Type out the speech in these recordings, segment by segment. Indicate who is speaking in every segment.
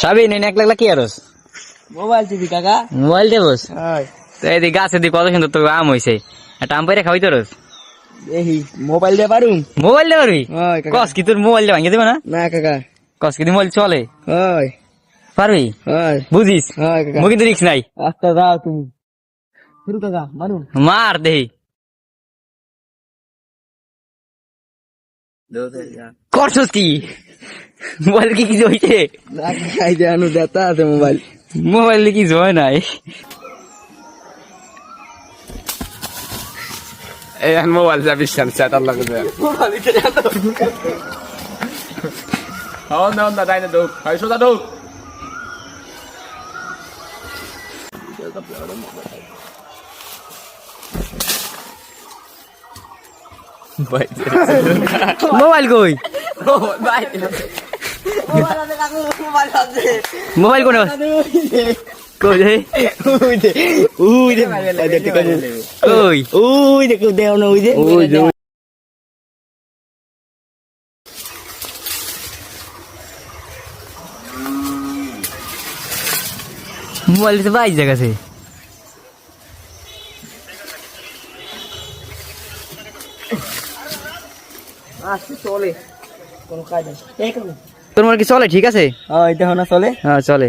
Speaker 1: সবই নেন 1 লাখ কি আরস
Speaker 2: মোবাইল টিভি কাকা
Speaker 1: মোবাইল দেবস
Speaker 2: হয়
Speaker 1: তো এই গাছে দি কত সুন্দর তো আম হইছে একটা আম পাইরে খাওয়াই তোরস
Speaker 2: এই মোবাইল দিয়ে পারুম
Speaker 1: মোবাইল দে পারবি
Speaker 2: হয় কাকা
Speaker 1: কস কি তোর মোবাইল দে ভাঙিয়ে দেবে না
Speaker 2: না কাকা
Speaker 1: কস কি মোবাইল চলে
Speaker 2: হয়
Speaker 1: পারবি
Speaker 2: হয়
Speaker 1: বুঝিস
Speaker 2: হয় কাকা
Speaker 1: মো কিন্তু রিক্স নাই
Speaker 2: আচ্ছা যাও তুমি শুরু কাকা মারুন
Speaker 1: মার দেহি করছস কি মোবাইল কি কিছু হইছে
Speaker 2: না খাই দে আনু দেতা আছে মোবাইল
Speaker 1: মোবাইল কি কিছু হয় নাই
Speaker 3: এই মোবাইল যাবি সেট আল্লাহ করে
Speaker 2: মোবাইল কে জানো
Speaker 3: হন হন দাদা না দো হাই সোদা দো
Speaker 1: মোবাইল কই
Speaker 2: ভাই মোবাইল আছে কাকু মোবাইল আছে
Speaker 1: মোবাইল কোন কই রে
Speaker 2: ওই যে দেখতে কাকু
Speaker 1: কই
Speaker 2: ওই দেখো দেও না ওই যে
Speaker 1: মোবাইল তো বাইজ জায়গাছে
Speaker 2: আসছে চলে কোন কাজ আছে এই কাকু
Speaker 1: তোর মোবাইল কি চলে ঠিক আছে
Speaker 2: হয় দেখো না চলে
Speaker 1: হ্যাঁ চলে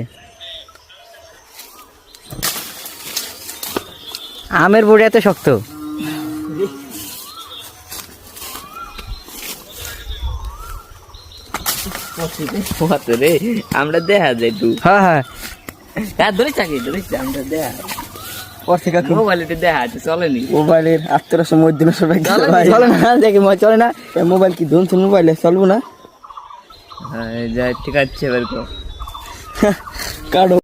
Speaker 1: আমের বড়ি এত শক্ত
Speaker 2: রে আমরা দেখা যাই তুই
Speaker 1: হ্যাঁ হ্যাঁ
Speaker 2: হ্যাঁ ধরে চাকি ধরে আমরা দেখা পড়ছে কাকু মোবাইলটা দেখা আছে চলেনি মোবাইলের 800 মধ্যে সবাই
Speaker 1: চলে না দেখি চলে না
Speaker 2: মোবাইল কি ধুন মোবাইলে চলবো না
Speaker 1: হ্যাঁ যাই ঠিক আছে এবার
Speaker 2: কাটো